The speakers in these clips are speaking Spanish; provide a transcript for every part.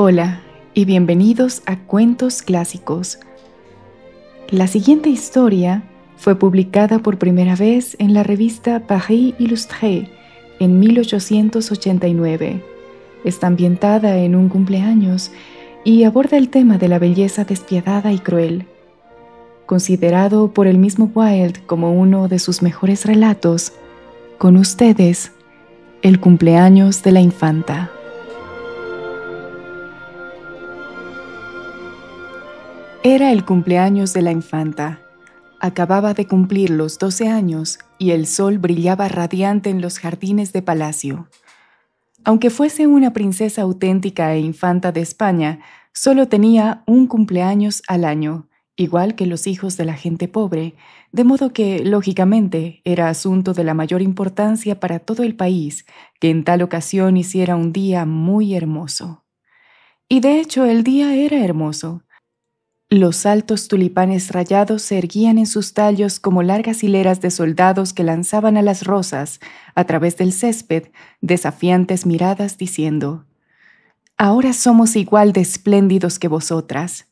Hola y bienvenidos a Cuentos Clásicos. La siguiente historia fue publicada por primera vez en la revista Paris Illustré en 1889. Está ambientada en un cumpleaños y aborda el tema de la belleza despiadada y cruel. Considerado por el mismo Wilde como uno de sus mejores relatos, con ustedes, El cumpleaños de la infanta. Era el cumpleaños de la infanta. Acababa de cumplir los 12 años y el sol brillaba radiante en los jardines de palacio. Aunque fuese una princesa auténtica e infanta de España, solo tenía un cumpleaños al año, igual que los hijos de la gente pobre, de modo que, lógicamente, era asunto de la mayor importancia para todo el país que en tal ocasión hiciera un día muy hermoso. Y de hecho el día era hermoso. Los altos tulipanes rayados se erguían en sus tallos como largas hileras de soldados que lanzaban a las rosas, a través del césped, desafiantes miradas diciendo: «Ahora somos igual de espléndidos que vosotras».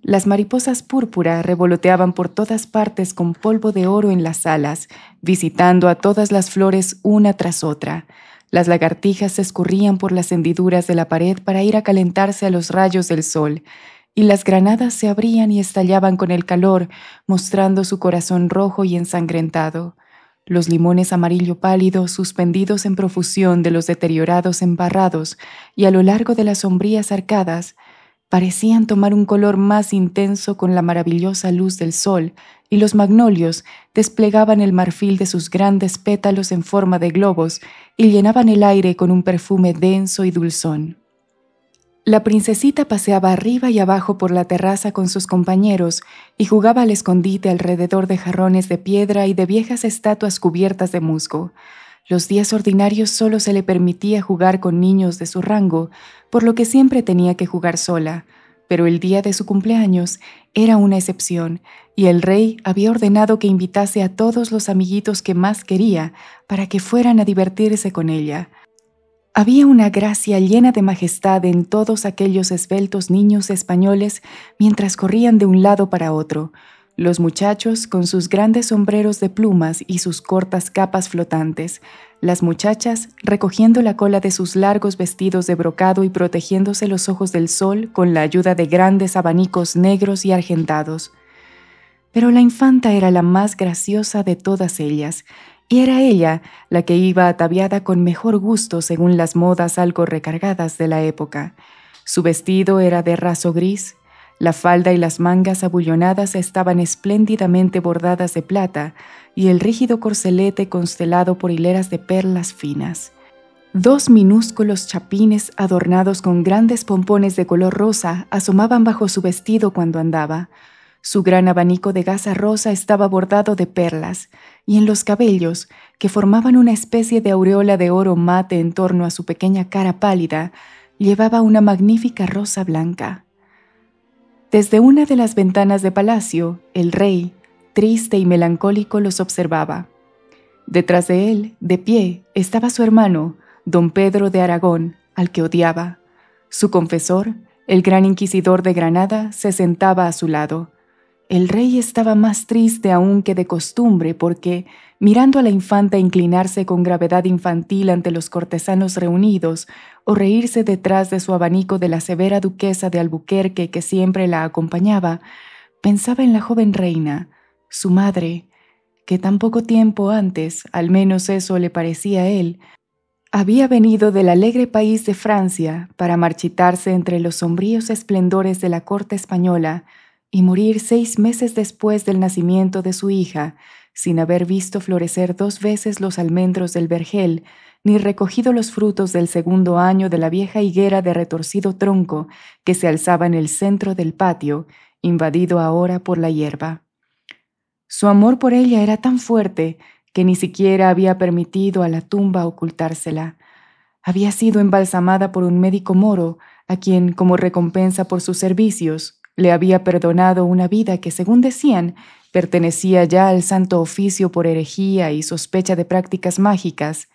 Las mariposas púrpura revoloteaban por todas partes con polvo de oro en las alas, visitando a todas las flores una tras otra. Las lagartijas se escurrían por las hendiduras de la pared para ir a calentarse a los rayos del sol, y las granadas se abrían y estallaban con el calor, mostrando su corazón rojo y ensangrentado. Los limones amarillo pálido, suspendidos en profusión de los deteriorados embarrados y a lo largo de las sombrías arcadas, parecían tomar un color más intenso con la maravillosa luz del sol, y los magnolios desplegaban el marfil de sus grandes pétalos en forma de globos y llenaban el aire con un perfume denso y dulzón. La princesita paseaba arriba y abajo por la terraza con sus compañeros y jugaba al escondite alrededor de jarrones de piedra y de viejas estatuas cubiertas de musgo. Los días ordinarios solo se le permitía jugar con niños de su rango, por lo que siempre tenía que jugar sola, pero el día de su cumpleaños era una excepción, y el rey había ordenado que invitase a todos los amiguitos que más quería para que fueran a divertirse con ella. Había una gracia llena de majestad en todos aquellos esbeltos niños españoles mientras corrían de un lado para otro, los muchachos con sus grandes sombreros de plumas y sus cortas capas flotantes, las muchachas recogiendo la cola de sus largos vestidos de brocado y protegiéndose los ojos del sol con la ayuda de grandes abanicos negros y argentados. Pero la infanta era la más graciosa de todas ellas, y era ella la que iba ataviada con mejor gusto según las modas algo recargadas de la época. Su vestido era de raso gris, la falda y las mangas abullonadas estaban espléndidamente bordadas de plata y el rígido corcelete constelado por hileras de perlas finas. 2 minúsculos chapines adornados con grandes pompones de color rosa asomaban bajo su vestido cuando andaba. Su gran abanico de gasa rosa estaba bordado de perlas, y en los cabellos, que formaban una especie de aureola de oro mate en torno a su pequeña cara pálida, llevaba una magnífica rosa blanca. Desde una de las ventanas de palacio, el rey, triste y melancólico, los observaba. Detrás de él, de pie, estaba su hermano, don Pedro de Aragón, al que odiaba. Su confesor, el gran inquisidor de Granada, se sentaba a su lado. El rey estaba más triste aún que de costumbre porque, mirando a la infanta inclinarse con gravedad infantil ante los cortesanos reunidos o reírse detrás de su abanico de la severa duquesa de Albuquerque que siempre la acompañaba, pensaba en la joven reina, su madre, que tan poco tiempo antes, al menos eso le parecía a él, había venido del alegre país de Francia para marchitarse entre los sombríos esplendores de la corte española y morir 6 meses después del nacimiento de su hija, sin haber visto florecer 2 veces los almendros del vergel, ni recogido los frutos del 2.º año de la vieja higuera de retorcido tronco que se alzaba en el centro del patio, invadido ahora por la hierba. Su amor por ella era tan fuerte que ni siquiera había permitido a la tumba ocultársela. Había sido embalsamada por un médico moro, a quien, como recompensa por sus servicios, le había perdonado una vida que, según decían, pertenecía ya al Santo Oficio por herejía y sospecha de prácticas mágicas,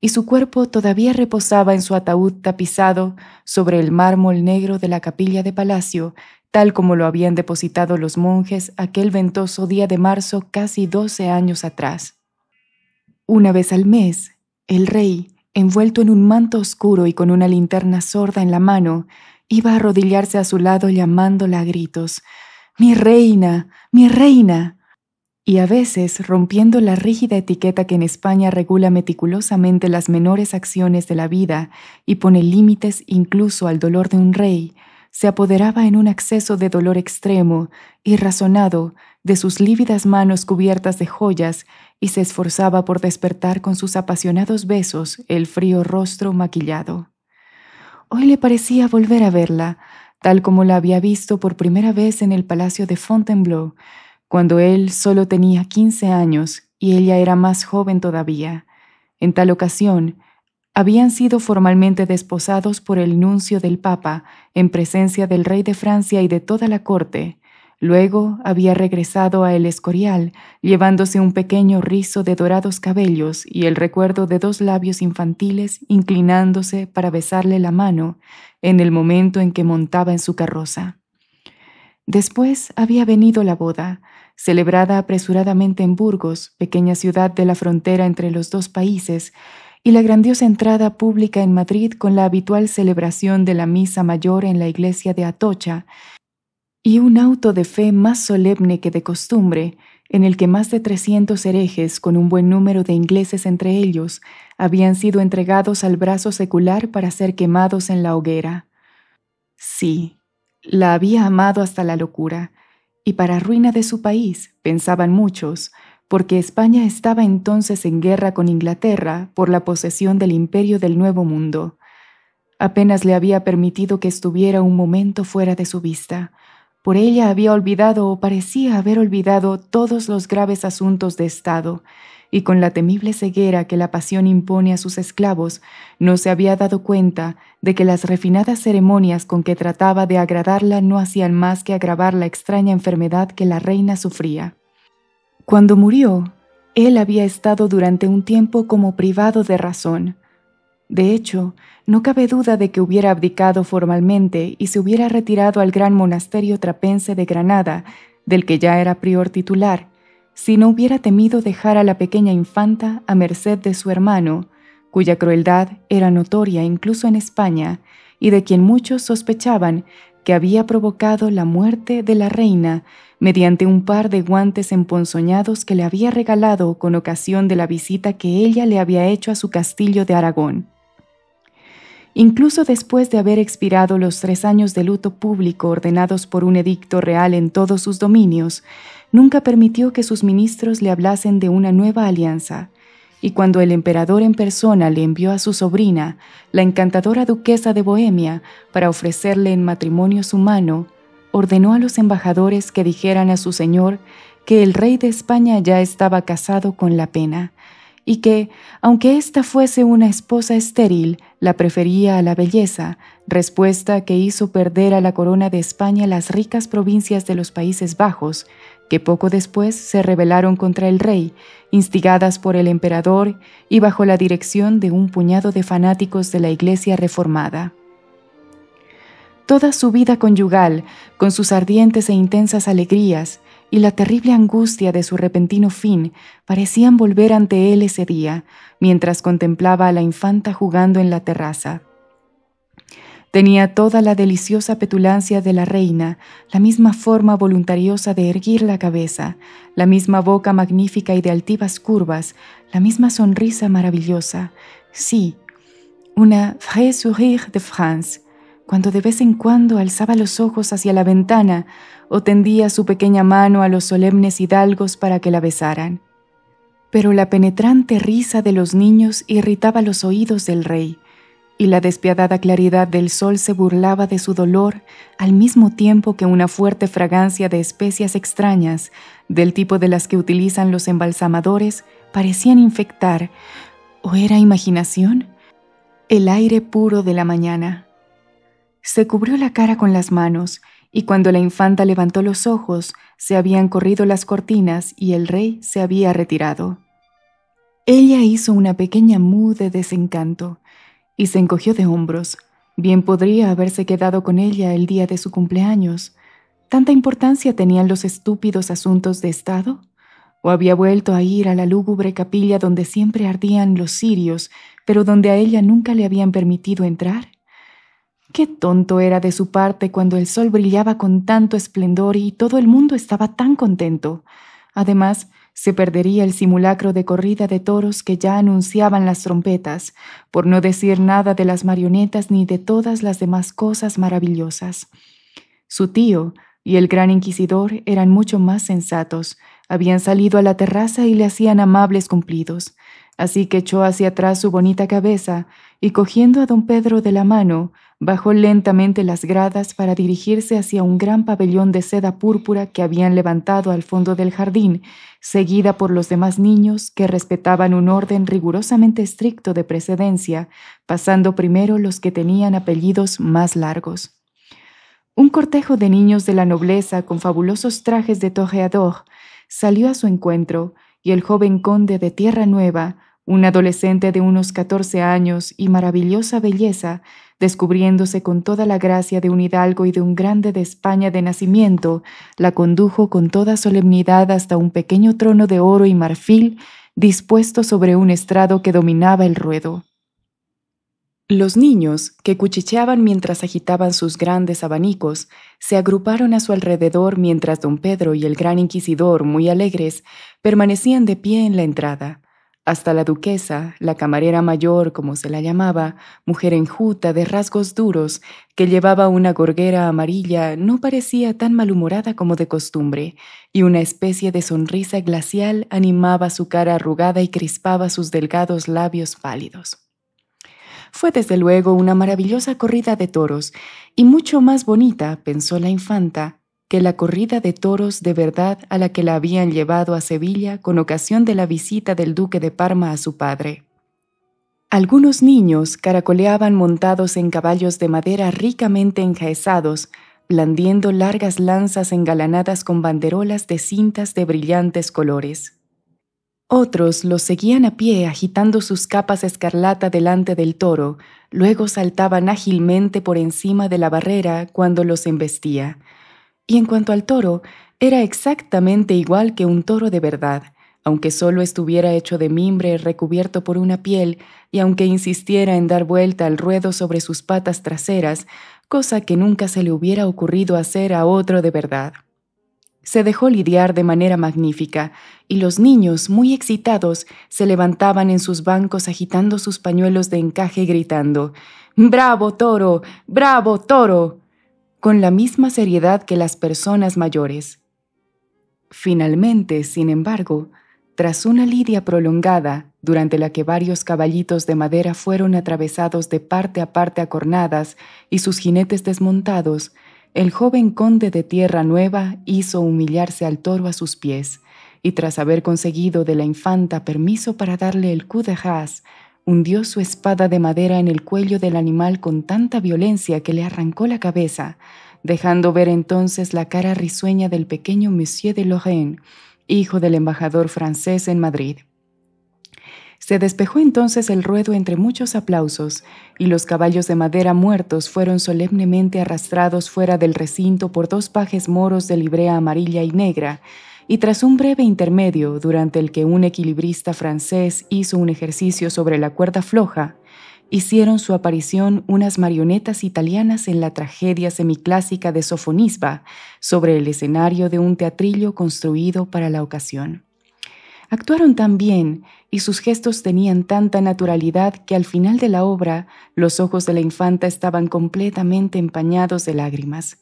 y su cuerpo todavía reposaba en su ataúd tapizado sobre el mármol negro de la capilla de palacio, tal como lo habían depositado los monjes aquel ventoso día de marzo casi 12 años atrás. Una vez al mes, el rey, envuelto en un manto oscuro y con una linterna sorda en la mano, iba a arrodillarse a su lado llamándola a gritos: «¡Mi reina! ¡Mi reina!», y a veces, rompiendo la rígida etiqueta que en España regula meticulosamente las menores acciones de la vida y pone límites incluso al dolor de un rey, se apoderaba en un acceso de dolor extremo, irrazonado, de sus lívidas manos cubiertas de joyas y se esforzaba por despertar con sus apasionados besos el frío rostro maquillado. Hoy le parecía volver a verla, tal como la había visto por primera vez en el palacio de Fontainebleau, cuando él solo tenía 15 años y ella era más joven todavía. En tal ocasión, habían sido formalmente desposados por el nuncio del Papa en presencia del rey de Francia y de toda la corte. Luego había regresado a El Escorial, llevándose un pequeño rizo de dorados cabellos y el recuerdo de 2 labios infantiles inclinándose para besarle la mano en el momento en que montaba en su carroza. Después había venido la boda, celebrada apresuradamente en Burgos, pequeña ciudad de la frontera entre los 2 países, y la grandiosa entrada pública en Madrid con la habitual celebración de la misa mayor en la iglesia de Atocha, y un auto de fe más solemne que de costumbre, en el que más de 300 herejes, con un buen número de ingleses entre ellos, habían sido entregados al brazo secular para ser quemados en la hoguera. Sí, la había amado hasta la locura, y para ruina de su país, pensaban muchos, porque España estaba entonces en guerra con Inglaterra por la posesión del imperio del Nuevo Mundo. Apenas le había permitido que estuviera un momento fuera de su vista. Por ella había olvidado o parecía haber olvidado todos los graves asuntos de Estado, y con la temible ceguera que la pasión impone a sus esclavos, no se había dado cuenta de que las refinadas ceremonias con que trataba de agradarla no hacían más que agravar la extraña enfermedad que la reina sufría. Cuando murió, él había estado durante un tiempo como privado de razón. De hecho, no cabe duda de que hubiera abdicado formalmente y se hubiera retirado al gran monasterio trapense de Granada, del que ya era prior titular, si no hubiera temido dejar a la pequeña infanta a merced de su hermano, cuya crueldad era notoria incluso en España, y de quien muchos sospechaban que había provocado la muerte de la reina mediante un par de guantes emponzoñados que le había regalado con ocasión de la visita que ella le había hecho a su castillo de Aragón. Incluso después de haber expirado los 3 años de luto público ordenados por un edicto real en todos sus dominios, nunca permitió que sus ministros le hablasen de una nueva alianza, y cuando el emperador en persona le envió a su sobrina, la encantadora duquesa de Bohemia, para ofrecerle en matrimonio su mano, ordenó a los embajadores que dijeran a su señor que el rey de España ya estaba casado con la pena, y que, aunque ésta fuese una esposa estéril, la prefería a la belleza, respuesta que hizo perder a la corona de España las ricas provincias de los Países Bajos, que poco después se rebelaron contra el rey, instigadas por el emperador y bajo la dirección de un puñado de fanáticos de la Iglesia reformada. Toda su vida conyugal, con sus ardientes e intensas alegrías, y la terrible angustia de su repentino fin parecían volver ante él ese día, mientras contemplaba a la infanta jugando en la terraza. Tenía toda la deliciosa petulancia de la reina, la misma forma voluntariosa de erguir la cabeza, la misma boca magnífica y de altivas curvas, la misma sonrisa maravillosa. Sí, una vrai sourire de France, cuando de vez en cuando alzaba los ojos hacia la ventana o tendía su pequeña mano a los solemnes hidalgos para que la besaran. Pero la penetrante risa de los niños irritaba los oídos del rey, y la despiadada claridad del sol se burlaba de su dolor al mismo tiempo que una fuerte fragancia de especias extrañas, del tipo de las que utilizan los embalsamadores, parecían infectar, ¿o era imaginación?, el aire puro de la mañana. Se cubrió la cara con las manos, y cuando la infanta levantó los ojos, se habían corrido las cortinas y el rey se había retirado. Ella hizo una pequeña mu de desencanto y se encogió de hombros. Bien podría haberse quedado con ella el día de su cumpleaños. ¿Tanta importancia tenían los estúpidos asuntos de Estado? ¿O había vuelto a ir a la lúgubre capilla donde siempre ardían los cirios, pero donde a ella nunca le habían permitido entrar? Qué tonto era de su parte cuando el sol brillaba con tanto esplendor y todo el mundo estaba tan contento. Además, se perdería el simulacro de corrida de toros que ya anunciaban las trompetas, por no decir nada de las marionetas ni de todas las demás cosas maravillosas. Su tío y el gran inquisidor eran mucho más sensatos. Habían salido a la terraza y le hacían amables cumplidos. Así que echó hacia atrás su bonita cabeza y, cogiendo a don Pedro de la mano, bajó lentamente las gradas para dirigirse hacia un gran pabellón de seda púrpura que habían levantado al fondo del jardín, seguida por los demás niños que respetaban un orden rigurosamente estricto de precedencia, pasando primero los que tenían apellidos más largos. Un cortejo de niños de la nobleza con fabulosos trajes de toreador salió a su encuentro, y el joven conde de Tierra Nueva, un adolescente de unos 14 años y maravillosa belleza, descubriéndose con toda la gracia de un hidalgo y de un grande de España de nacimiento, la condujo con toda solemnidad hasta un pequeño trono de oro y marfil dispuesto sobre un estrado que dominaba el ruedo. Los niños, que cuchicheaban mientras agitaban sus grandes abanicos, se agruparon a su alrededor mientras don Pedro y el gran inquisidor, muy alegres, permanecían de pie en la entrada. Hasta la duquesa, la camarera mayor, como se la llamaba, mujer enjuta de rasgos duros, que llevaba una gorguera amarilla, no parecía tan malhumorada como de costumbre, y una especie de sonrisa glacial animaba su cara arrugada y crispaba sus delgados labios pálidos. Fue desde luego una maravillosa corrida de toros, y mucho más bonita, pensó la infanta, que la corrida de toros de verdad a la que la habían llevado a Sevilla con ocasión de la visita del duque de Parma a su padre. Algunos niños caracoleaban montados en caballos de madera ricamente enjaezados, blandiendo largas lanzas engalanadas con banderolas de cintas de brillantes colores. Otros los seguían a pie agitando sus capas escarlata delante del toro, luego saltaban ágilmente por encima de la barrera cuando los embestía. Y en cuanto al toro, era exactamente igual que un toro de verdad, aunque solo estuviera hecho de mimbre recubierto por una piel y aunque insistiera en dar vuelta al ruedo sobre sus patas traseras, cosa que nunca se le hubiera ocurrido hacer a otro de verdad. Se dejó lidiar de manera magnífica, y los niños, muy excitados, se levantaban en sus bancos agitando sus pañuelos de encaje y gritando «¡Bravo, toro! ¡Bravo, toro!», con la misma seriedad que las personas mayores. Finalmente, sin embargo, tras una lidia prolongada, durante la que varios caballitos de madera fueron atravesados de parte a parte a cornadas y sus jinetes desmontados, el joven conde de Tierra Nueva hizo humillarse al toro a sus pies, y tras haber conseguido de la infanta permiso para darle el coup de grâce, hundió su espada de madera en el cuello del animal con tanta violencia que le arrancó la cabeza, dejando ver entonces la cara risueña del pequeño Monsieur de Lorraine, hijo del embajador francés en Madrid. Se despejó entonces el ruedo entre muchos aplausos, y los caballos de madera muertos fueron solemnemente arrastrados fuera del recinto por dos pajes moros de librea amarilla y negra, y tras un breve intermedio, durante el que un equilibrista francés hizo un ejercicio sobre la cuerda floja, hicieron su aparición unas marionetas italianas en la tragedia semiclásica de Sofonisba, sobre el escenario de un teatrillo construido para la ocasión. Actuaron tan bien y sus gestos tenían tanta naturalidad que al final de la obra los ojos de la infanta estaban completamente empañados de lágrimas.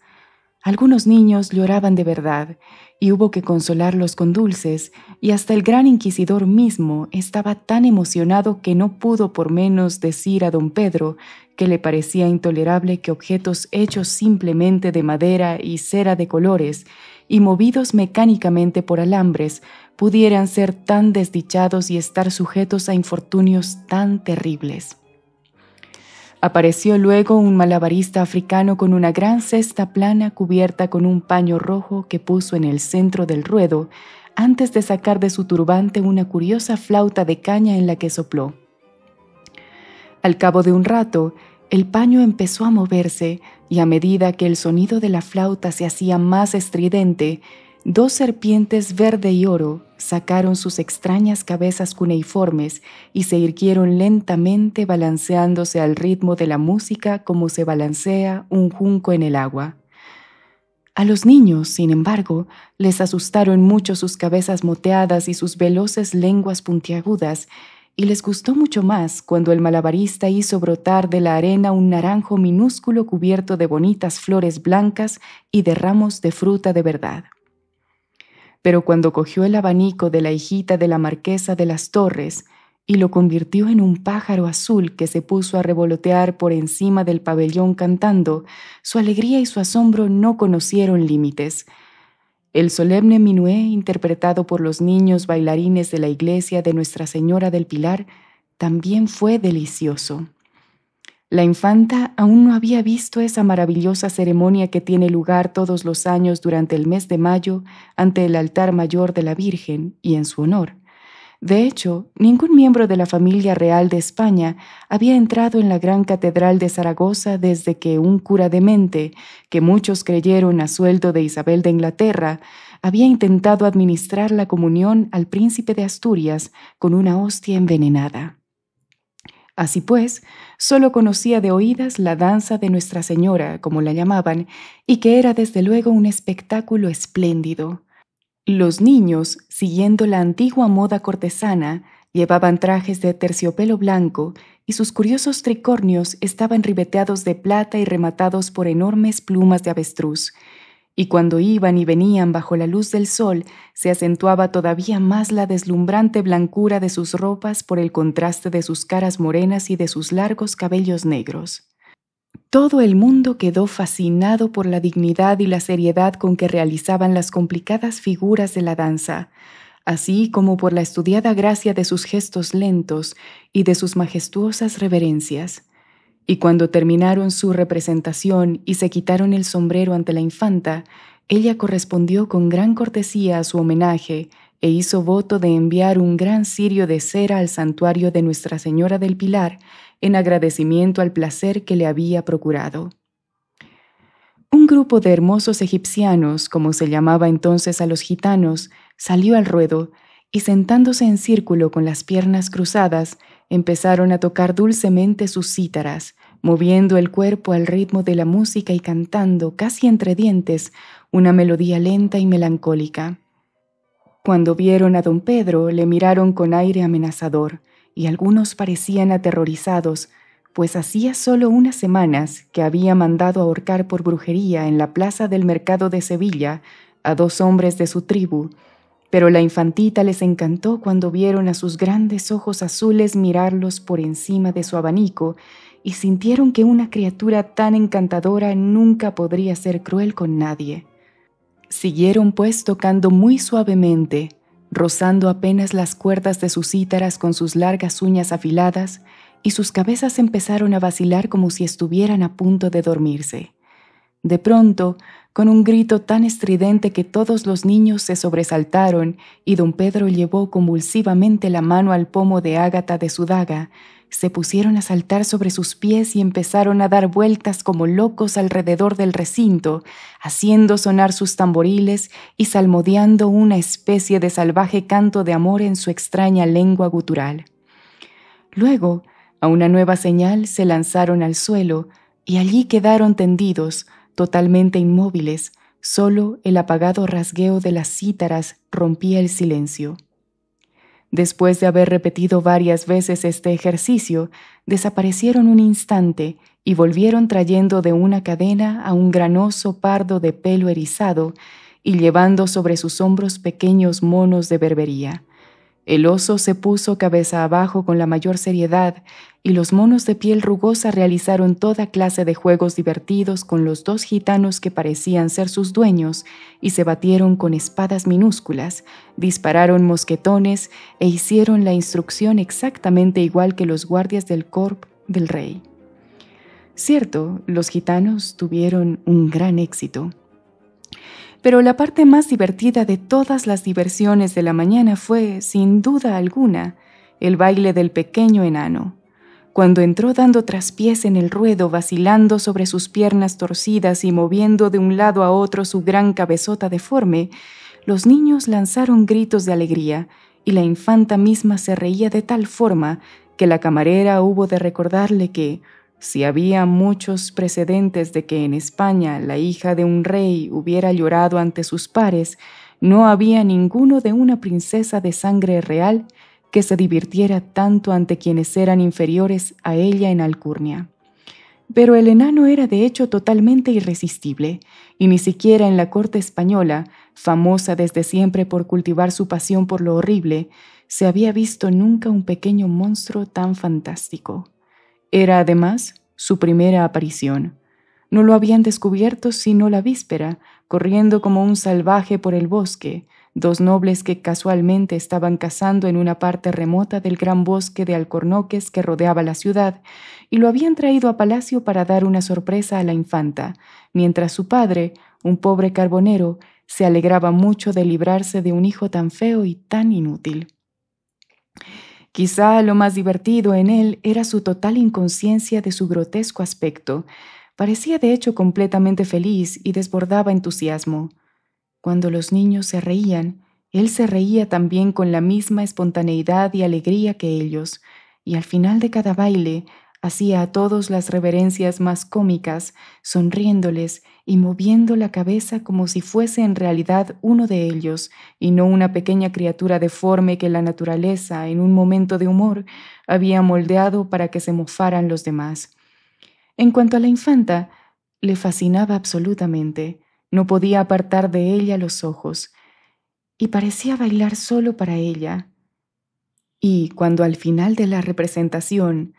Algunos niños lloraban de verdad y hubo que consolarlos con dulces, y hasta el gran inquisidor mismo estaba tan emocionado que no pudo por menos decir a don Pedro que le parecía intolerable que objetos hechos simplemente de madera y cera de colores y movidos mecánicamente por alambres pudieran ser tan desdichados y estar sujetos a infortunios tan terribles. Apareció luego un malabarista africano con una gran cesta plana cubierta con un paño rojo que puso en el centro del ruedo, antes de sacar de su turbante una curiosa flauta de caña en la que sopló. Al cabo de un rato, el paño empezó a moverse y a medida que el sonido de la flauta se hacía más estridente, dos serpientes verde y oro sacaron sus extrañas cabezas cuneiformes y se irguieron lentamente balanceándose al ritmo de la música como se balancea un junco en el agua. A los niños, sin embargo, les asustaron mucho sus cabezas moteadas y sus veloces lenguas puntiagudas, y les gustó mucho más cuando el malabarista hizo brotar de la arena un naranjo minúsculo cubierto de bonitas flores blancas y de ramos de fruta de verdad. Pero cuando cogió el abanico de la hijita de la marquesa de las Torres y lo convirtió en un pájaro azul que se puso a revolotear por encima del pabellón cantando, su alegría y su asombro no conocieron límites. El solemne minué interpretado por los niños bailarines de la iglesia de Nuestra Señora del Pilar también fue delicioso. La infanta aún no había visto esa maravillosa ceremonia que tiene lugar todos los años durante el mes de mayo ante el altar mayor de la Virgen y en su honor. De hecho, ningún miembro de la familia real de España había entrado en la gran catedral de Zaragoza desde que un cura demente, que muchos creyeron a sueldo de Isabel de Inglaterra, había intentado administrar la comunión al príncipe de Asturias con una hostia envenenada. Así pues, solo conocía de oídas la danza de Nuestra Señora, como la llamaban, y que era desde luego un espectáculo espléndido. Los niños, siguiendo la antigua moda cortesana, llevaban trajes de terciopelo blanco y sus curiosos tricornios estaban ribeteados de plata y rematados por enormes plumas de avestruz. Y cuando iban y venían bajo la luz del sol, se acentuaba todavía más la deslumbrante blancura de sus ropas por el contraste de sus caras morenas y de sus largos cabellos negros. Todo el mundo quedó fascinado por la dignidad y la seriedad con que realizaban las complicadas figuras de la danza, así como por la estudiada gracia de sus gestos lentos y de sus majestuosas reverencias. Y cuando terminaron su representación y se quitaron el sombrero ante la infanta, ella correspondió con gran cortesía a su homenaje e hizo voto de enviar un gran cirio de cera al santuario de Nuestra Señora del Pilar en agradecimiento al placer que le había procurado. Un grupo de hermosos egipcianos, como se llamaba entonces a los gitanos, salió al ruedo y sentándose en círculo con las piernas cruzadas, empezaron a tocar dulcemente sus cítaras, moviendo el cuerpo al ritmo de la música y cantando, casi entre dientes, una melodía lenta y melancólica. Cuando vieron a don Pedro, le miraron con aire amenazador, y algunos parecían aterrorizados, pues hacía solo unas semanas que había mandado ahorcar por brujería en la plaza del mercado de Sevilla a 2 hombres de su tribu, pero la infantita les encantó cuando vieron a sus grandes ojos azules mirarlos por encima de su abanico y sintieron que una criatura tan encantadora nunca podría ser cruel con nadie. Siguieron pues tocando muy suavemente, rozando apenas las cuerdas de sus cítaras con sus largas uñas afiladas, y sus cabezas empezaron a vacilar como si estuvieran a punto de dormirse. De pronto, con un grito tan estridente que todos los niños se sobresaltaron y don Pedro llevó convulsivamente la mano al pomo de ágata de su daga, se pusieron a saltar sobre sus pies y empezaron a dar vueltas como locos alrededor del recinto, haciendo sonar sus tamboriles y salmodiando una especie de salvaje canto de amor en su extraña lengua gutural. Luego, a una nueva señal, se lanzaron al suelo y allí quedaron tendidos, totalmente inmóviles. Solo el apagado rasgueo de las cítaras rompía el silencio. Después de haber repetido varias veces este ejercicio, desaparecieron un instante y volvieron trayendo de una cadena a un gran oso pardo de pelo erizado y llevando sobre sus hombros pequeños monos de berbería. El oso se puso cabeza abajo con la mayor seriedad y los monos de piel rugosa realizaron toda clase de juegos divertidos con los 2 gitanos que parecían ser sus dueños y se batieron con espadas minúsculas, dispararon mosquetones e hicieron la instrucción exactamente igual que los guardias del corps del rey. Cierto, los gitanos tuvieron un gran éxito. Pero la parte más divertida de todas las diversiones de la mañana fue, sin duda alguna, el baile del pequeño enano. Cuando entró dando traspiés en el ruedo, vacilando sobre sus piernas torcidas y moviendo de un lado a otro su gran cabezota deforme, los niños lanzaron gritos de alegría, y la infanta misma se reía de tal forma que la camarera hubo de recordarle que, si había muchos precedentes de que en España la hija de un rey hubiera llorado ante sus pares, no había ninguno de una princesa de sangre real que se divirtiera tanto ante quienes eran inferiores a ella en alcurnia. Pero el enano era de hecho totalmente irresistible, y ni siquiera en la corte española, famosa desde siempre por cultivar su pasión por lo horrible, se había visto nunca un pequeño monstruo tan fantástico. Era además su primera aparición. No lo habían descubierto sino la víspera, corriendo como un salvaje por el bosque, dos nobles que casualmente estaban cazando en una parte remota del gran bosque de alcornoques que rodeaba la ciudad, y lo habían traído a palacio para dar una sorpresa a la infanta, mientras su padre, un pobre carbonero, se alegraba mucho de librarse de un hijo tan feo y tan inútil. Quizá lo más divertido en él era su total inconsciencia de su grotesco aspecto. Parecía de hecho completamente feliz y desbordaba entusiasmo. Cuando los niños se reían, él se reía también con la misma espontaneidad y alegría que ellos, y al final de cada baile hacía a todos las reverencias más cómicas, sonriéndoles y moviendo la cabeza como si fuese en realidad uno de ellos y no una pequeña criatura deforme que la naturaleza, en un momento de humor, había moldeado para que se mofaran los demás. En cuanto a la infanta, le fascinaba absolutamente. No podía apartar de ella los ojos, y parecía bailar solo para ella. Y cuando al final de la representación,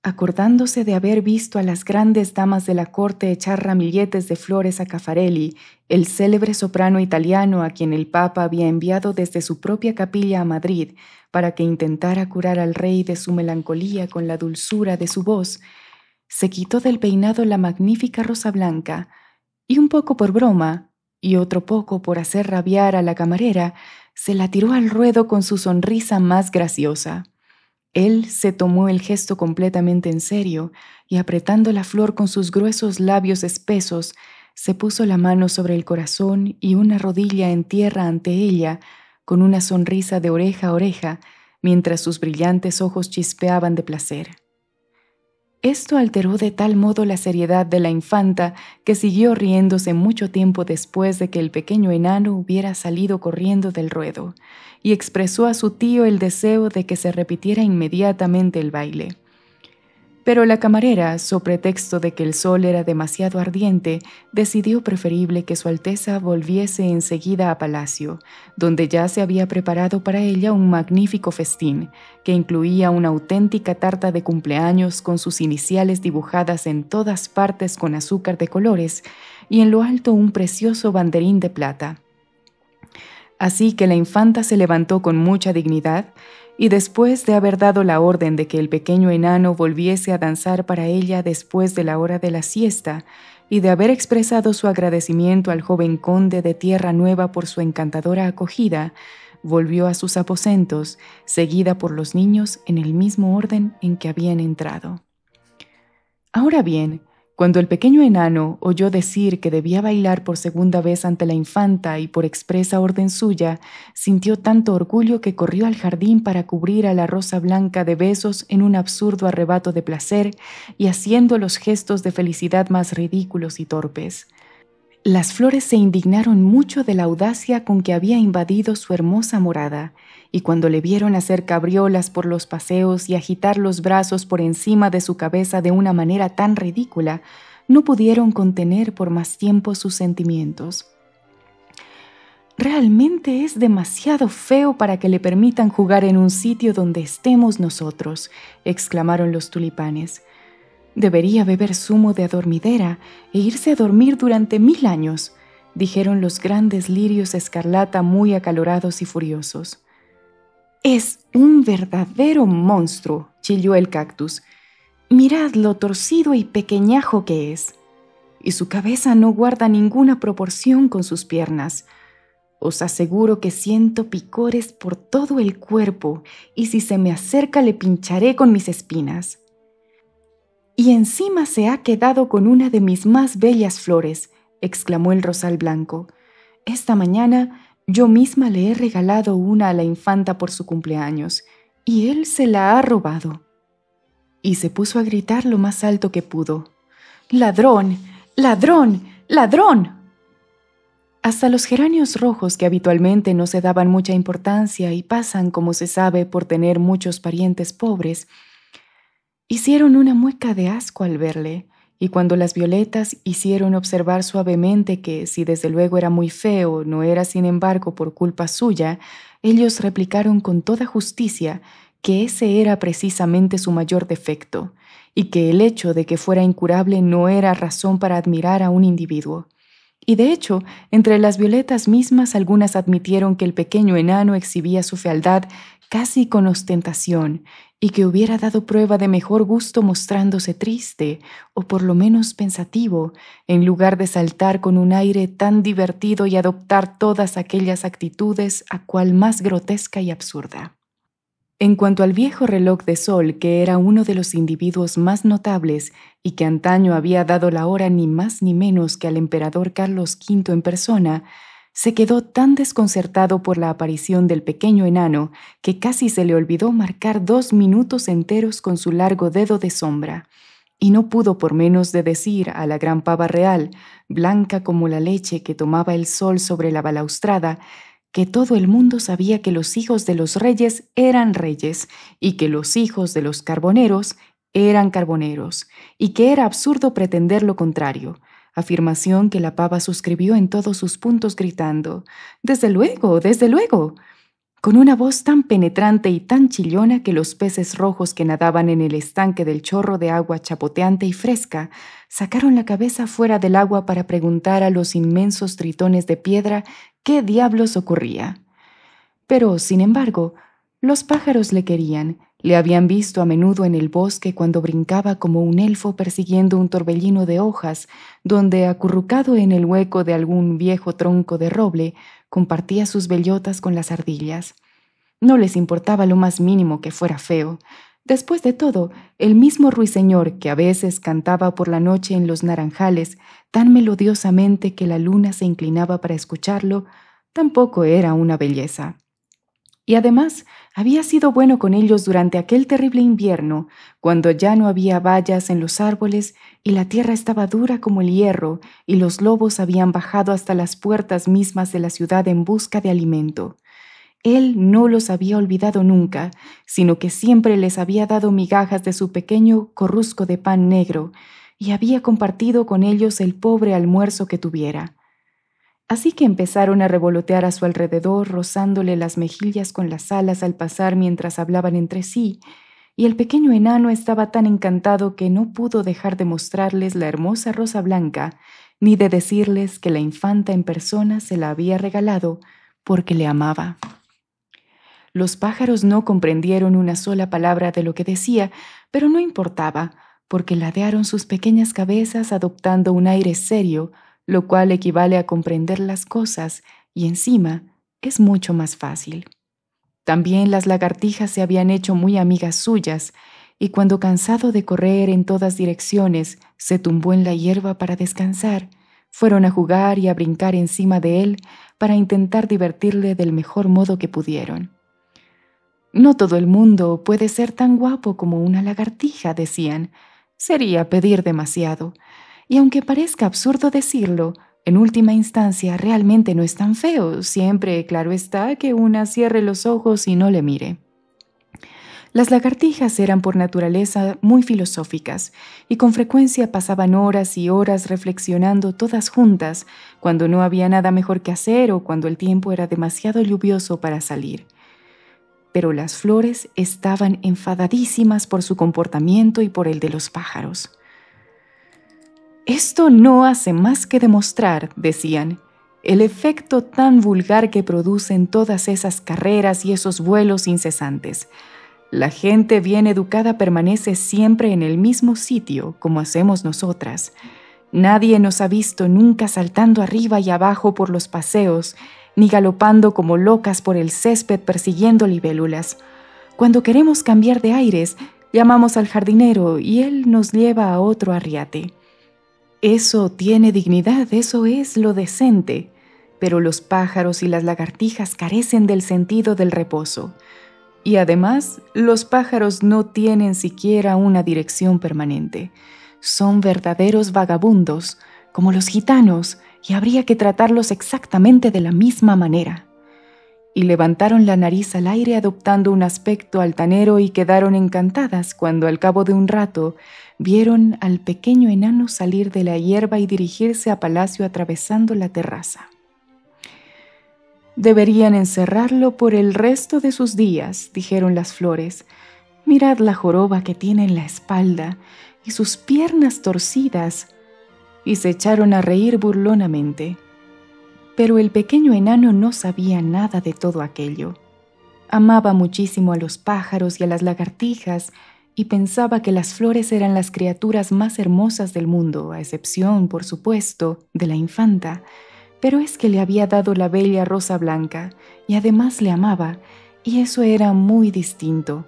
acordándose de haber visto a las grandes damas de la corte echar ramilletes de flores a Caffarelli, el célebre soprano italiano a quien el Papa había enviado desde su propia capilla a Madrid para que intentara curar al rey de su melancolía con la dulzura de su voz, se quitó del peinado la magnífica rosa blanca, y un poco por broma, y otro poco por hacer rabiar a la camarera, se la tiró al ruedo con su sonrisa más graciosa. Él se tomó el gesto completamente en serio, y apretando la flor con sus gruesos labios espesos, se puso la mano sobre el corazón y una rodilla en tierra ante ella, con una sonrisa de oreja a oreja, mientras sus brillantes ojos chispeaban de placer. Esto alteró de tal modo la seriedad de la infanta que siguió riéndose mucho tiempo después de que el pequeño enano hubiera salido corriendo del ruedo, y expresó a su tío el deseo de que se repitiera inmediatamente el baile. Pero la camarera, so pretexto de que el sol era demasiado ardiente, decidió preferible que Su Alteza volviese enseguida a palacio, donde ya se había preparado para ella un magnífico festín, que incluía una auténtica tarta de cumpleaños con sus iniciales dibujadas en todas partes con azúcar de colores, y en lo alto un precioso banderín de plata. Así que la infanta se levantó con mucha dignidad, y después de haber dado la orden de que el pequeño enano volviese a danzar para ella después de la hora de la siesta, y de haber expresado su agradecimiento al joven conde de Tierra Nueva por su encantadora acogida, volvió a sus aposentos, seguida por los niños en el mismo orden en que habían entrado. Ahora bien, cuando el pequeño enano oyó decir que debía bailar por segunda vez ante la infanta y por expresa orden suya, sintió tanto orgullo que corrió al jardín para cubrir a la rosa blanca de besos en un absurdo arrebato de placer y haciendo los gestos de felicidad más ridículos y torpes. Las flores se indignaron mucho de la audacia con que había invadido su hermosa morada, y cuando le vieron hacer cabriolas por los paseos y agitar los brazos por encima de su cabeza de una manera tan ridícula, no pudieron contener por más tiempo sus sentimientos. «Realmente es demasiado feo para que le permitan jugar en un sitio donde estemos nosotros», exclamaron los tulipanes. «Debería beber zumo de adormidera e irse a dormir durante 1000 años», dijeron los grandes lirios escarlata muy acalorados y furiosos. «Es un verdadero monstruo», chilló el cactus. «Mirad lo torcido y pequeñajo que es». y su cabeza no guarda ninguna proporción con sus piernas. Os aseguro que siento picores por todo el cuerpo, y si se me acerca le pincharé con mis espinas. Y encima se ha quedado con una de mis más bellas flores, exclamó el rosal blanco. Esta mañana yo misma le he regalado una a la infanta por su cumpleaños, y él se la ha robado. Y se puso a gritar lo más alto que pudo. ¡Ladrón! ¡Ladrón! ¡Ladrón! Hasta los geranios rojos, que habitualmente no se daban mucha importancia y pasan, como se sabe, por tener muchos parientes pobres, hicieron una mueca de asco al verle, y cuando las violetas hicieron observar suavemente que, si desde luego era muy feo, no era sin embargo por culpa suya, ellos replicaron con toda justicia que ese era precisamente su mayor defecto, y que el hecho de que fuera incurable no era razón para admirar a un individuo. Y de hecho, entre las violetas mismas algunas admitieron que el pequeño enano exhibía su fealdad casi con ostentación, y que hubiera dado prueba de mejor gusto mostrándose triste, o por lo menos pensativo, en lugar de saltar con un aire tan divertido y adoptar todas aquellas actitudes a cual más grotesca y absurda. En cuanto al viejo reloj de sol, que era uno de los individuos más notables y que antaño había dado la hora ni más ni menos que al emperador Carlos V en persona, se quedó tan desconcertado por la aparición del pequeño enano que casi se le olvidó marcar 2 minutos enteros con su largo dedo de sombra, y no pudo por menos de decir a la gran pava real, blanca como la leche que tomaba el sol sobre la balaustrada, que todo el mundo sabía que los hijos de los reyes eran reyes y que los hijos de los carboneros eran carboneros, y que era absurdo pretender lo contrario, afirmación que la pava suscribió en todos sus puntos gritando «¡Desde luego, desde luego!», con una voz tan penetrante y tan chillona que los peces rojos que nadaban en el estanque del chorro de agua chapoteante y fresca sacaron la cabeza fuera del agua para preguntar a los inmensos tritones de piedra qué diablos ocurría. Pero, sin embargo, los pájaros le querían, le habían visto a menudo en el bosque cuando brincaba como un elfo persiguiendo un torbellino de hojas, donde, acurrucado en el hueco de algún viejo tronco de roble, compartía sus bellotas con las ardillas. No les importaba lo más mínimo que fuera feo. Después de todo, el mismo ruiseñor que a veces cantaba por la noche en los naranjales tan melodiosamente que la luna se inclinaba para escucharlo, tampoco era una belleza. Y además había sido bueno con ellos durante aquel terrible invierno, cuando ya no había bayas en los árboles y la tierra estaba dura como el hierro y los lobos habían bajado hasta las puertas mismas de la ciudad en busca de alimento. Él no los había olvidado nunca, sino que siempre les había dado migajas de su pequeño corrusco de pan negro y había compartido con ellos el pobre almuerzo que tuviera. Así que empezaron a revolotear a su alrededor, rozándole las mejillas con las alas al pasar mientras hablaban entre sí, y el pequeño enano estaba tan encantado que no pudo dejar de mostrarles la hermosa rosa blanca, ni de decirles que la infanta en persona se la había regalado porque le amaba. Los pájaros no comprendieron una sola palabra de lo que decía, pero no importaba, porque ladearon sus pequeñas cabezas adoptando un aire serio, lo cual equivale a comprender las cosas y encima es mucho más fácil. También las lagartijas se habían hecho muy amigas suyas, y cuando cansado de correr en todas direcciones se tumbó en la hierba para descansar, fueron a jugar y a brincar encima de él para intentar divertirle del mejor modo que pudieron. «No todo el mundo puede ser tan guapo como una lagartija», decían. «Sería pedir demasiado. Y aunque parezca absurdo decirlo, en última instancia realmente no es tan feo, siempre, claro está, que una cierre los ojos y no le mire». Las lagartijas eran por naturaleza muy filosóficas y con frecuencia pasaban horas y horas reflexionando todas juntas cuando no había nada mejor que hacer o cuando el tiempo era demasiado lluvioso para salir. Pero las flores estaban enfadadísimas por su comportamiento y por el de los pájaros. «Esto no hace más que demostrar», decían, «el efecto tan vulgar que producen todas esas carreras y esos vuelos incesantes. La gente bien educada permanece siempre en el mismo sitio, como hacemos nosotras. Nadie nos ha visto nunca saltando arriba y abajo por los paseos, ni galopando como locas por el césped persiguiendo libélulas. Cuando queremos cambiar de aires, llamamos al jardinero y él nos lleva a otro arriate. Eso tiene dignidad, eso es lo decente, pero los pájaros y las lagartijas carecen del sentido del reposo. Y además, los pájaros no tienen siquiera una dirección permanente. Son verdaderos vagabundos, como los gitanos, y habría que tratarlos exactamente de la misma manera. Y levantaron la nariz al aire adoptando un aspecto altanero y quedaron encantadas cuando al cabo de un rato vieron al pequeño enano salir de la hierba y dirigirse a palacio atravesando la terraza. «Deberían encerrarlo por el resto de sus días», dijeron las flores. «Mirad la joroba que tiene en la espalda y sus piernas torcidas», y se echaron a reír burlonamente. Pero el pequeño enano no sabía nada de todo aquello. Amaba muchísimo a los pájaros y a las lagartijas y pensaba que las flores eran las criaturas más hermosas del mundo, a excepción, por supuesto, de la infanta. Pero es que le había dado la bella rosa blanca y además le amaba, y eso era muy distinto.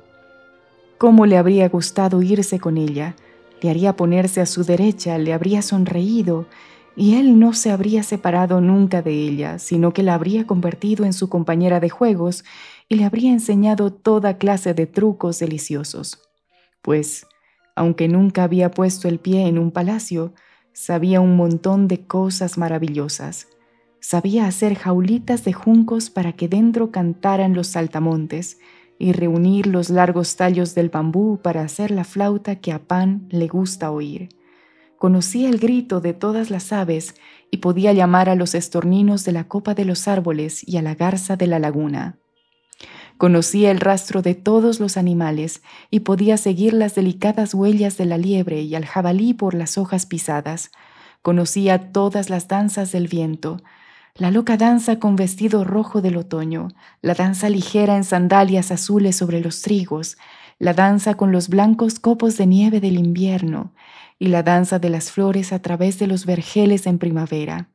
¿Cómo le habría gustado irse con ella? Le haría ponerse a su derecha, le habría sonreído, y él no se habría separado nunca de ella, sino que la habría convertido en su compañera de juegos y le habría enseñado toda clase de trucos deliciosos. Pues, aunque nunca había puesto el pie en un palacio, sabía un montón de cosas maravillosas. Sabía hacer jaulitas de juncos para que dentro cantaran los saltamontes y reunir los largos tallos del bambú para hacer la flauta que a Pan le gusta oír. Conocía el grito de todas las aves y podía llamar a los estorninos de la copa de los árboles y a la garza de la laguna. Conocía el rastro de todos los animales y podía seguir las delicadas huellas de la liebre y al jabalí por las hojas pisadas. Conocía todas las danzas del viento, la loca danza con vestido rojo del otoño, la danza ligera en sandalias azules sobre los trigos, la danza con los blancos copos de nieve del invierno y la danza de las flores a través de los vergeles en primavera.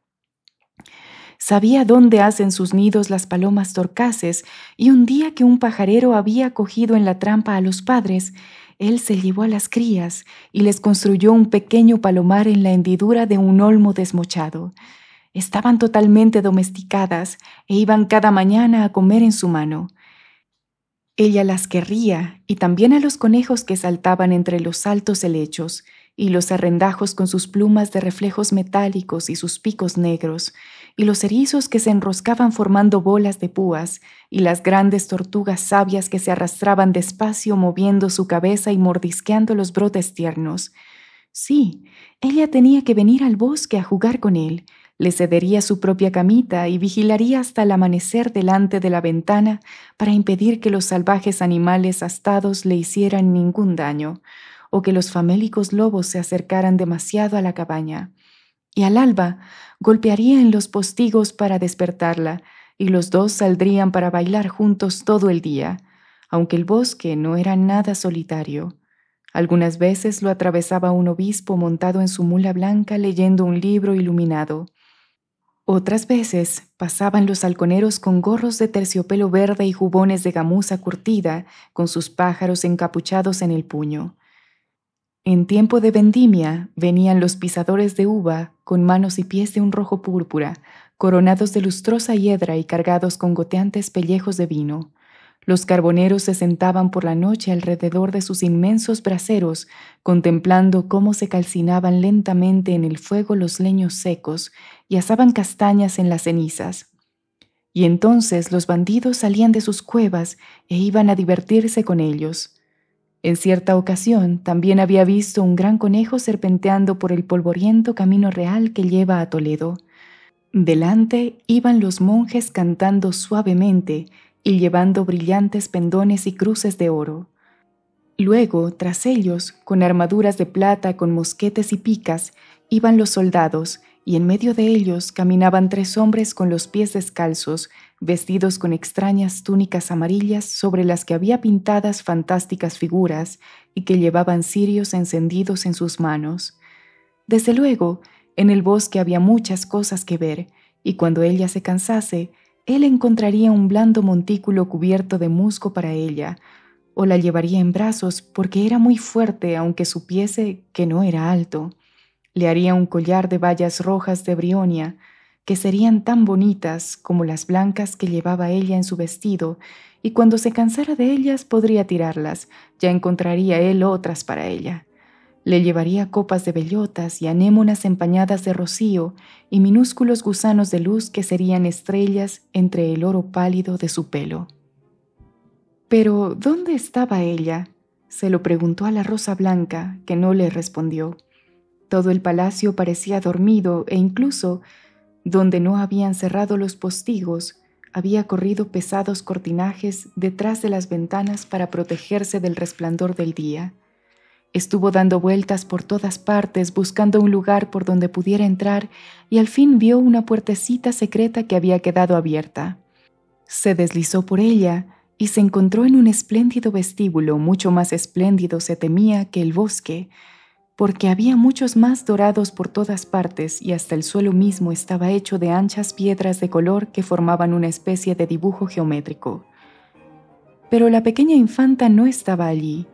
Sabía dónde hacen sus nidos las palomas torcaces, y un día que un pajarero había cogido en la trampa a los padres, él se llevó a las crías y les construyó un pequeño palomar en la hendidura de un olmo desmochado. Estaban totalmente domesticadas e iban cada mañana a comer en su mano. Ella las querría, y también a los conejos que saltaban entre los altos helechos, y los arrendajos con sus plumas de reflejos metálicos y sus picos negros, y los erizos que se enroscaban formando bolas de púas, y las grandes tortugas sabias que se arrastraban despacio moviendo su cabeza y mordisqueando los brotes tiernos. Sí, ella tenía que venir al bosque a jugar con él, le cedería su propia camita y vigilaría hasta el amanecer delante de la ventana para impedir que los salvajes animales astados le hicieran ningún daño, o que los famélicos lobos se acercaran demasiado a la cabaña. Y al alba golpearía en los postigos para despertarla, y los dos saldrían para bailar juntos todo el día, aunque el bosque no era nada solitario. Algunas veces lo atravesaba un obispo montado en su mula blanca leyendo un libro iluminado. Otras veces pasaban los halconeros con gorros de terciopelo verde y jubones de gamuza curtida, con sus pájaros encapuchados en el puño. En tiempo de vendimia venían los pisadores de uva con manos y pies de un rojo púrpura, coronados de lustrosa hiedra y cargados con goteantes pellejos de vino. Los carboneros se sentaban por la noche alrededor de sus inmensos braseros, contemplando cómo se calcinaban lentamente en el fuego los leños secos y asaban castañas en las cenizas. Y entonces los bandidos salían de sus cuevas e iban a divertirse con ellos. En cierta ocasión también había visto un gran conejo serpenteando por el polvoriento camino real que lleva a Toledo. Delante iban los monjes cantando suavemente y llevando brillantes pendones y cruces de oro. Luego, tras ellos, con armaduras de plata, con mosquetes y picas, iban los soldados, y en medio de ellos caminaban 3 hombres con los pies descalzos, vestidos con extrañas túnicas amarillas sobre las que había pintadas fantásticas figuras y que llevaban cirios encendidos en sus manos. Desde luego, En el bosque había muchas cosas que ver, y cuando ella se cansase, él encontraría un blando montículo cubierto de musgo para ella, o la llevaría en brazos porque era muy fuerte aunque supiese que no era alto. Le haría un collar de bayas rojas de Brionia, que serían tan bonitas como las blancas que llevaba ella en su vestido, y cuando se cansara de ellas podría tirarlas, ya encontraría él otras para ella. Le llevaría copas de bellotas y anémonas empañadas de rocío y minúsculos gusanos de luz que serían estrellas entre el oro pálido de su pelo. Pero, ¿dónde estaba ella? Se lo preguntó a la rosa blanca, que no le respondió. Todo el palacio parecía dormido e incluso, donde no habían cerrado los postigos, había corrido pesados cortinajes detrás de las ventanas para protegerse del resplandor del día. Estuvo dando vueltas por todas partes buscando un lugar por donde pudiera entrar y al fin vio una puertecita secreta que había quedado abierta. Se deslizó por ella y se encontró en un espléndido vestíbulo, mucho más espléndido se temía que el bosque, porque había muchos más dorados por todas partes y hasta el suelo mismo estaba hecho de anchas piedras de color que formaban una especie de dibujo geométrico. Pero la pequeña infanta no estaba allí,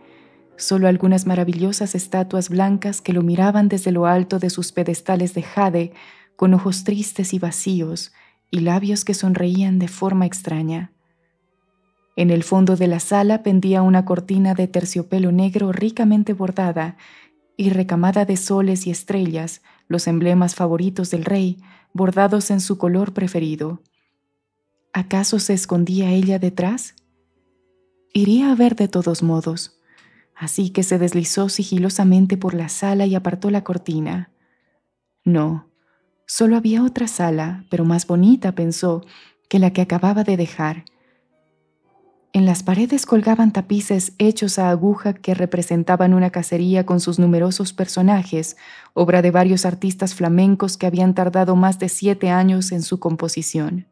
solo algunas maravillosas estatuas blancas que lo miraban desde lo alto de sus pedestales de jade, con ojos tristes y vacíos, y labios que sonreían de forma extraña. En el fondo de la sala pendía una cortina de terciopelo negro ricamente bordada y recamada de soles y estrellas, los emblemas favoritos del rey, bordados en su color preferido. ¿Acaso se escondía ella detrás? Iría a ver de todos modos. Así que se deslizó sigilosamente por la sala y apartó la cortina. No, solo había otra sala, pero más bonita, pensó, que la que acababa de dejar. En las paredes colgaban tapices hechos a aguja que representaban una cacería con sus numerosos personajes, obra de varios artistas flamencos que habían tardado más de 7 años en su composición.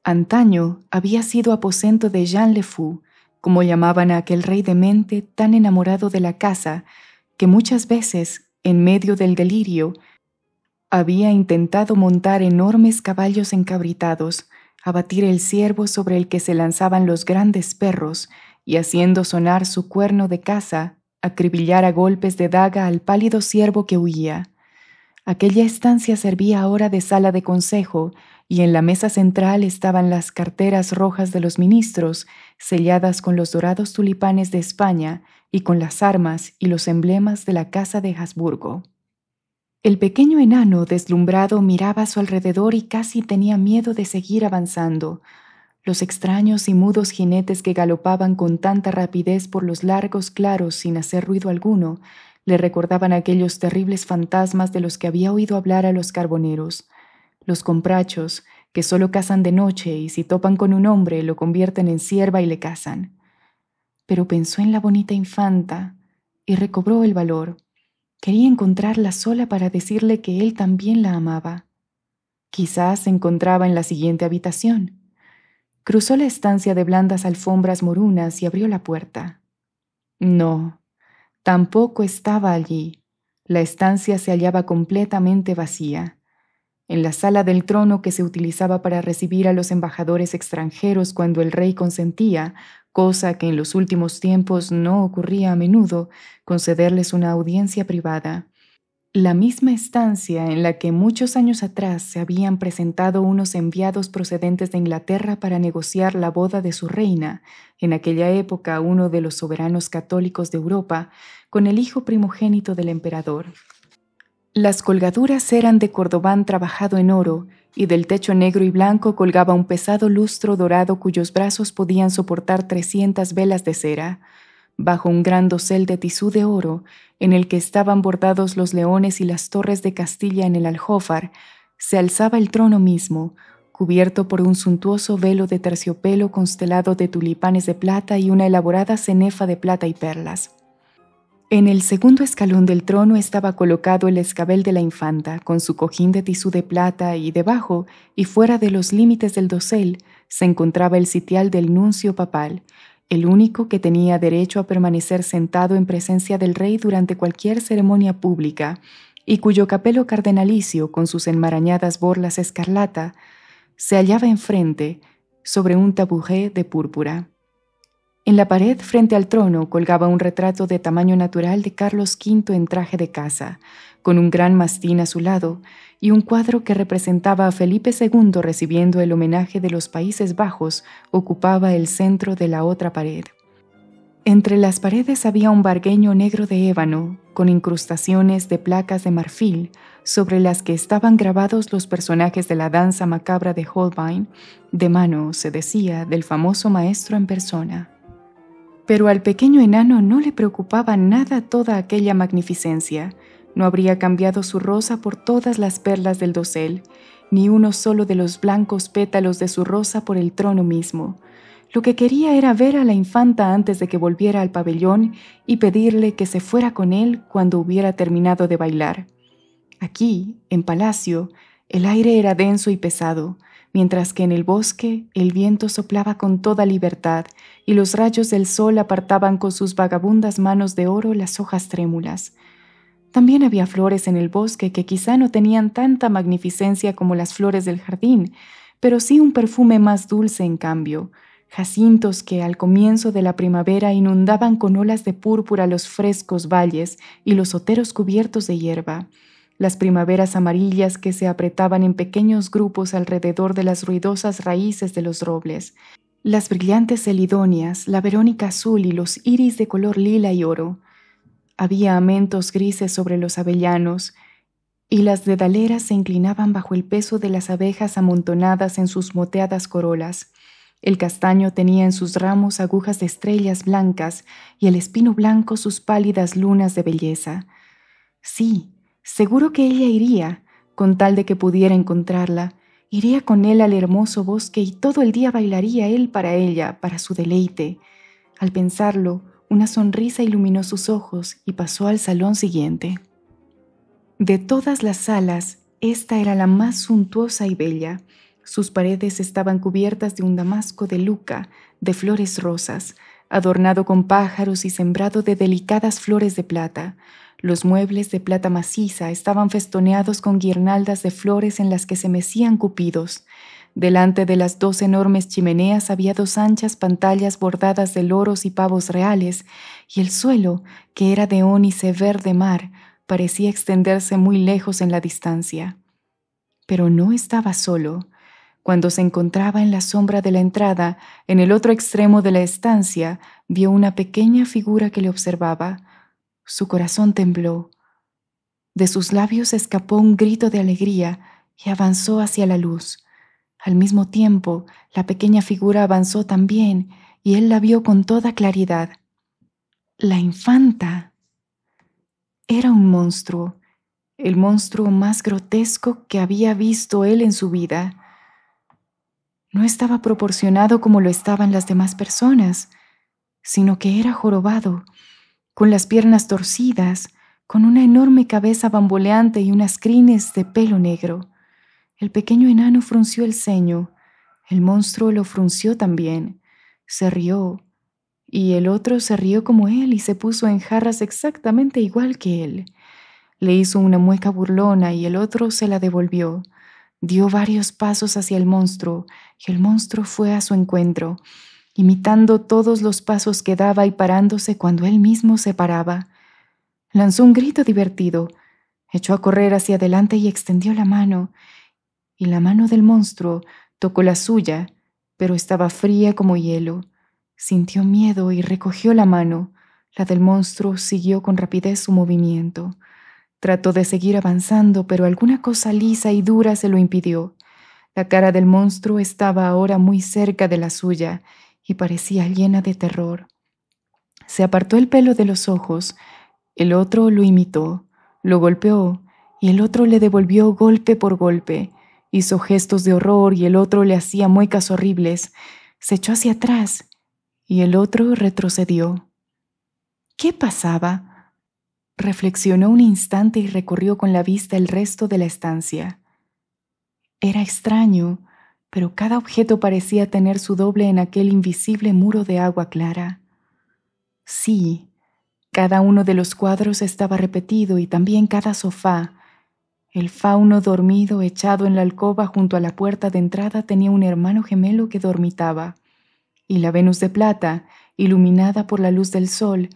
Antaño había sido aposento de Jean le Fou, como llamaban a aquel rey demente tan enamorado de la caza, que muchas veces, en medio del delirio, había intentado montar enormes caballos encabritados, abatir el ciervo sobre el que se lanzaban los grandes perros y, haciendo sonar su cuerno de caza, acribillar a golpes de daga al pálido ciervo que huía. Aquella estancia servía ahora de sala de consejo y en la mesa central estaban las carteras rojas de los ministros, selladas con los dorados tulipanes de España y con las armas y los emblemas de la casa de Habsburgo. El pequeño enano, deslumbrado, miraba a su alrededor y casi tenía miedo de seguir avanzando. Los extraños y mudos jinetes que galopaban con tanta rapidez por los largos claros sin hacer ruido alguno, le recordaban aquellos terribles fantasmas de los que había oído hablar a los carboneros. Los comprachos, que solo cazan de noche y si topan con un hombre lo convierten en cierva y le cazan. Pero pensó en la bonita infanta y recobró el valor. Quería encontrarla sola para decirle que él también la amaba. Quizás se encontraba en la siguiente habitación. Cruzó la estancia de blandas alfombras morunas y abrió la puerta. No, tampoco estaba allí. La estancia se hallaba completamente vacía. En la sala del trono que se utilizaba para recibir a los embajadores extranjeros cuando el rey consentía, cosa que en los últimos tiempos no ocurría a menudo, concederles una audiencia privada. La misma estancia en la que muchos años atrás se habían presentado unos enviados procedentes de Inglaterra para negociar la boda de su reina, en aquella época uno de los soberanos católicos de Europa, con el hijo primogénito del emperador. Las colgaduras eran de cordobán trabajado en oro, y del techo negro y blanco colgaba un pesado lustro dorado cuyos brazos podían soportar 300 velas de cera. Bajo un gran dosel de tisú de oro, en el que estaban bordados los leones y las torres de Castilla en el aljófar, se alzaba el trono mismo, cubierto por un suntuoso velo de terciopelo constelado de tulipanes de plata y una elaborada cenefa de plata y perlas. En el segundo escalón del trono estaba colocado el escabel de la infanta, con su cojín de tisú de plata, y debajo, y fuera de los límites del dosel, se encontraba el sitial del nuncio papal, el único que tenía derecho a permanecer sentado en presencia del rey durante cualquier ceremonia pública, y cuyo capelo cardenalicio con sus enmarañadas borlas escarlata se hallaba enfrente sobre un taburé de púrpura. En la pared frente al trono colgaba un retrato de tamaño natural de Carlos V en traje de caza, con un gran mastín a su lado, y un cuadro que representaba a Felipe II recibiendo el homenaje de los Países Bajos ocupaba el centro de la otra pared. Entre las paredes había un vargueño negro de ébano, con incrustaciones de placas de marfil, sobre las que estaban grabados los personajes de la danza macabra de Holbein, de mano, se decía, del famoso maestro en persona. Pero al pequeño enano no le preocupaba nada toda aquella magnificencia. No habría cambiado su rosa por todas las perlas del dosel, ni uno solo de los blancos pétalos de su rosa por el trono mismo. Lo que quería era ver a la infanta antes de que volviera al pabellón y pedirle que se fuera con él cuando hubiera terminado de bailar. Aquí, en palacio, el aire era denso y pesado, mientras que en el bosque el viento soplaba con toda libertad y los rayos del sol apartaban con sus vagabundas manos de oro las hojas trémulas. También había flores en el bosque que quizá no tenían tanta magnificencia como las flores del jardín, pero sí un perfume más dulce en cambio, jacintos que al comienzo de la primavera inundaban con olas de púrpura los frescos valles y los oteros cubiertos de hierba, las primaveras amarillas que se apretaban en pequeños grupos alrededor de las ruidosas raíces de los robles, las brillantes celidonias, la verónica azul y los iris de color lila y oro. Había amentos grises sobre los avellanos, y las dedaleras se inclinaban bajo el peso de las abejas amontonadas en sus moteadas corolas. El castaño tenía en sus ramos agujas de estrellas blancas y el espino blanco sus pálidas lunas de belleza. Sí, seguro que ella iría, con tal de que pudiera encontrarla. Iría con él al hermoso bosque y todo el día bailaría él para ella, para su deleite. Al pensarlo, una sonrisa iluminó sus ojos y pasó al salón siguiente. De todas las salas, esta era la más suntuosa y bella. Sus paredes estaban cubiertas de un damasco de Lucca, de flores rosas, adornado con pájaros y sembrado de delicadas flores de plata. Los muebles de plata maciza estaban festoneados con guirnaldas de flores en las que se mecían cupidos. Delante de las 2 enormes chimeneas había 2 anchas pantallas bordadas de loros y pavos reales, y el suelo, que era de ónice verde mar, parecía extenderse muy lejos en la distancia. Pero no estaba solo. Cuando se encontraba en la sombra de la entrada, en el otro extremo de la estancia, vio una pequeña figura que le observaba. Su corazón tembló. De sus labios escapó un grito de alegría y avanzó hacia la luz. Al mismo tiempo, la pequeña figura avanzó también y él la vio con toda claridad. La infanta. Era un monstruo, el monstruo más grotesco que había visto él en su vida. No estaba proporcionado como lo estaban las demás personas, sino que era jorobado, con las piernas torcidas, con una enorme cabeza bamboleante y unas crines de pelo negro. El pequeño enano frunció el ceño, el monstruo lo frunció también, se rió, y el otro se rió como él y se puso en jarras exactamente igual que él. Le hizo una mueca burlona y el otro se la devolvió. Dio varios pasos hacia el monstruo y el monstruo fue a su encuentro, imitando todos los pasos que daba y parándose cuando él mismo se paraba. Lanzó un grito divertido, echó a correr hacia adelante y extendió la mano, y la mano del monstruo tocó la suya, pero estaba fría como hielo. Sintió miedo y recogió la mano. La del monstruo siguió con rapidez su movimiento. Trató de seguir avanzando, pero alguna cosa lisa y dura se lo impidió. La cara del monstruo estaba ahora muy cerca de la suya y parecía llena de terror. Se apartó el pelo de los ojos. El otro lo imitó, lo golpeó, y el otro le devolvió golpe por golpe. Hizo gestos de horror y el otro le hacía muecas horribles. Se echó hacia atrás y el otro retrocedió. ¿Qué pasaba? Reflexionó un instante y recorrió con la vista el resto de la estancia. Era extraño, pero cada objeto parecía tener su doble en aquel invisible muro de agua clara. Sí, Cada uno de los cuadros estaba repetido y también cada sofá. El fauno dormido echado en la alcoba junto a la puerta de entrada tenía un hermano gemelo que dormitaba, y la Venus de plata, iluminada por la luz del sol,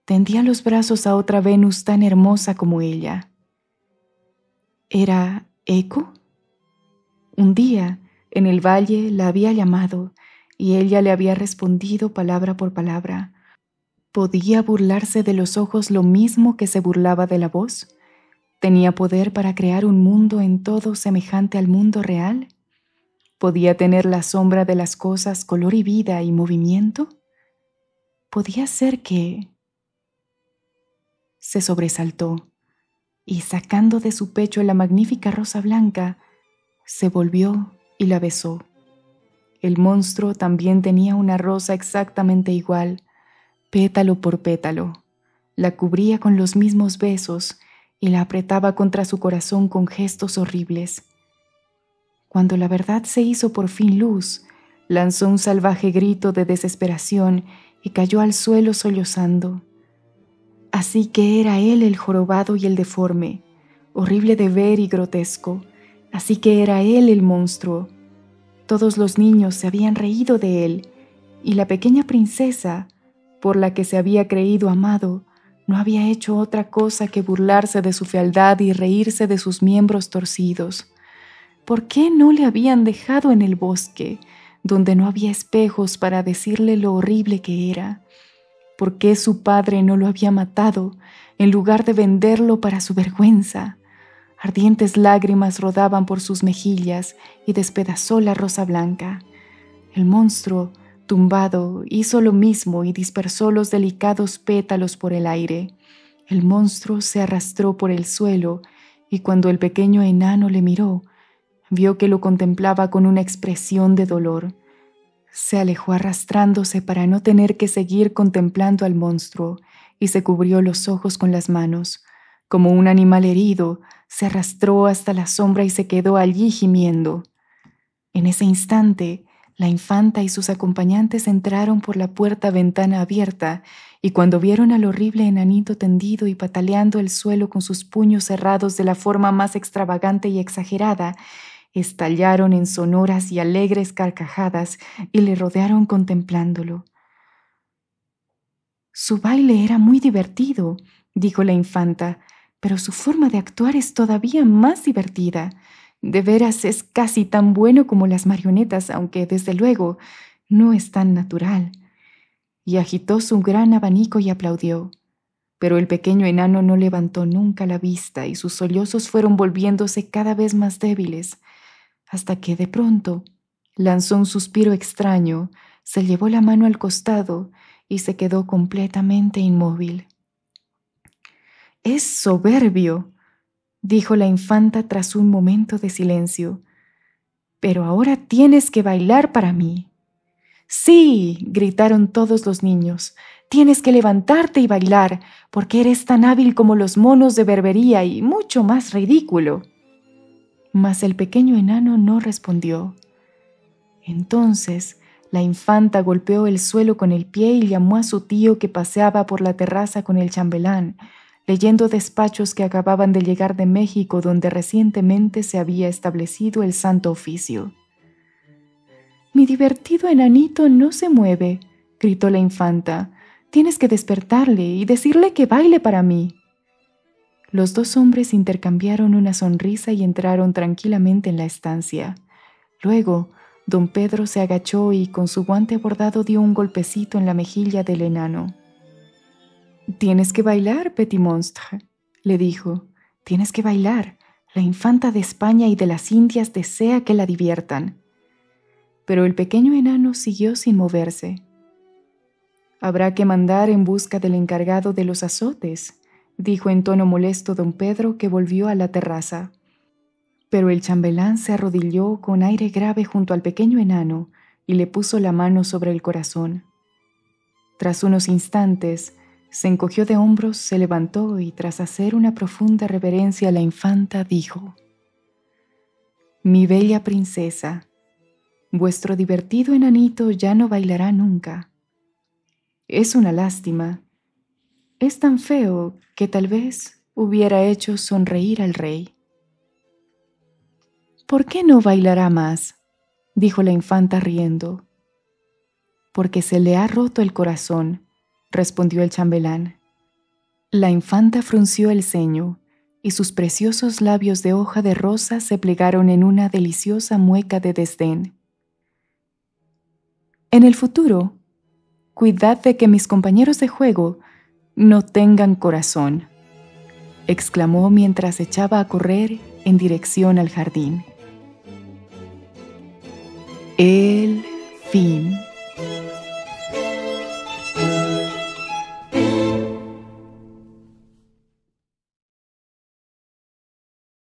tendía los brazos a otra Venus tan hermosa como ella. ¿Era Eco? Un día, en el valle, la había llamado, y ella le había respondido palabra por palabra. ¿Podía burlarse de los ojos lo mismo que se burlaba de la voz? ¿Tenía poder para crear un mundo en todo semejante al mundo real? ¿Podía tener la sombra de las cosas color y vida y movimiento? ¿Podía ser que...? Se sobresaltó y, sacando de su pecho la magnífica rosa blanca, se volvió y la besó. El monstruo también tenía una rosa exactamente igual, pétalo por pétalo. La cubría con los mismos besos y la apretaba contra su corazón con gestos horribles. Cuando la verdad se hizo por fin luz, lanzó un salvaje grito de desesperación y cayó al suelo sollozando. Así que era él el jorobado y el deforme, horrible de ver y grotesco. Así que era él el monstruo. Todos los niños se habían reído de él, y la pequeña princesa, por la que se había creído amado, no había hecho otra cosa que burlarse de su fealdad y reírse de sus miembros torcidos. ¿Por qué no le habían dejado en el bosque, donde no había espejos para decirle lo horrible que era? ¿Por qué su padre no lo había matado, en lugar de venderlo para su vergüenza? Ardientes lágrimas rodaban por sus mejillas y despedazó la rosa blanca. El monstruo, tumbado, hizo lo mismo y dispersó los delicados pétalos por el aire. El monstruo se arrastró por el suelo y cuando el pequeño enano le miró, vio que lo contemplaba con una expresión de dolor. Se alejó arrastrándose para no tener que seguir contemplando al monstruo y se cubrió los ojos con las manos. Como un animal herido, se arrastró hasta la sombra y se quedó allí gimiendo. En ese instante, la infanta y sus acompañantes entraron por la puerta-ventana abierta y cuando vieron al horrible enanito tendido y pataleando el suelo con sus puños cerrados de la forma más extravagante y exagerada, estallaron en sonoras y alegres carcajadas y le rodearon contemplándolo. Su baile era muy divertido, dijo la infanta, pero su forma de actuar es todavía más divertida. De veras es casi tan bueno como las marionetas, aunque desde luego no es tan natural. Y agitó su gran abanico y aplaudió. Pero el pequeño enano no levantó nunca la vista y sus sollozos fueron volviéndose cada vez más débiles, hasta que de pronto lanzó un suspiro extraño, se llevó la mano al costado y se quedó completamente inmóvil. «Es soberbio», dijo la infanta tras un momento de silencio. «Pero ahora tienes que bailar para mí». «Sí», gritaron todos los niños, «tienes que levantarte y bailar, porque eres tan hábil como los monos de Berbería y mucho más ridículo». Mas el pequeño enano no respondió. Entonces la infanta golpeó el suelo con el pie y llamó a su tío que paseaba por la terraza con el chambelán, leyendo despachos que acababan de llegar de México, donde recientemente se había establecido el Santo Oficio. «Mi divertido enanito no se mueve», gritó la infanta. «Tienes que despertarle y decirle que baile para mí». Los dos hombres intercambiaron una sonrisa y entraron tranquilamente en la estancia. Luego, don Pedro se agachó y con su guante bordado dio un golpecito en la mejilla del enano. «Tienes que bailar, petit monstre», le dijo. «Tienes que bailar. La infanta de España y de las Indias desea que la diviertan». Pero el pequeño enano siguió sin moverse. «Habrá que mandar en busca del encargado de los azotes», dijo en tono molesto don Pedro, que volvió a la terraza. Pero el chambelán se arrodilló con aire grave junto al pequeño enano y le puso la mano sobre el corazón. Tras unos instantes, se encogió de hombros, se levantó y tras hacer una profunda reverencia a la infanta dijo: «Mi bella princesa, vuestro divertido enanito ya no bailará nunca. Es una lástima. Es tan feo que tal vez hubiera hecho sonreír al rey. ¿Por qué no bailará más?, dijo la infanta riendo. Porque se le ha roto el corazón, respondió el chambelán. La infanta frunció el ceño y sus preciosos labios de hoja de rosa se plegaron en una deliciosa mueca de desdén. En el futuro, cuidad de que mis compañeros de juego no tengan corazón, exclamó mientras echaba a correr en dirección al jardín. El fin.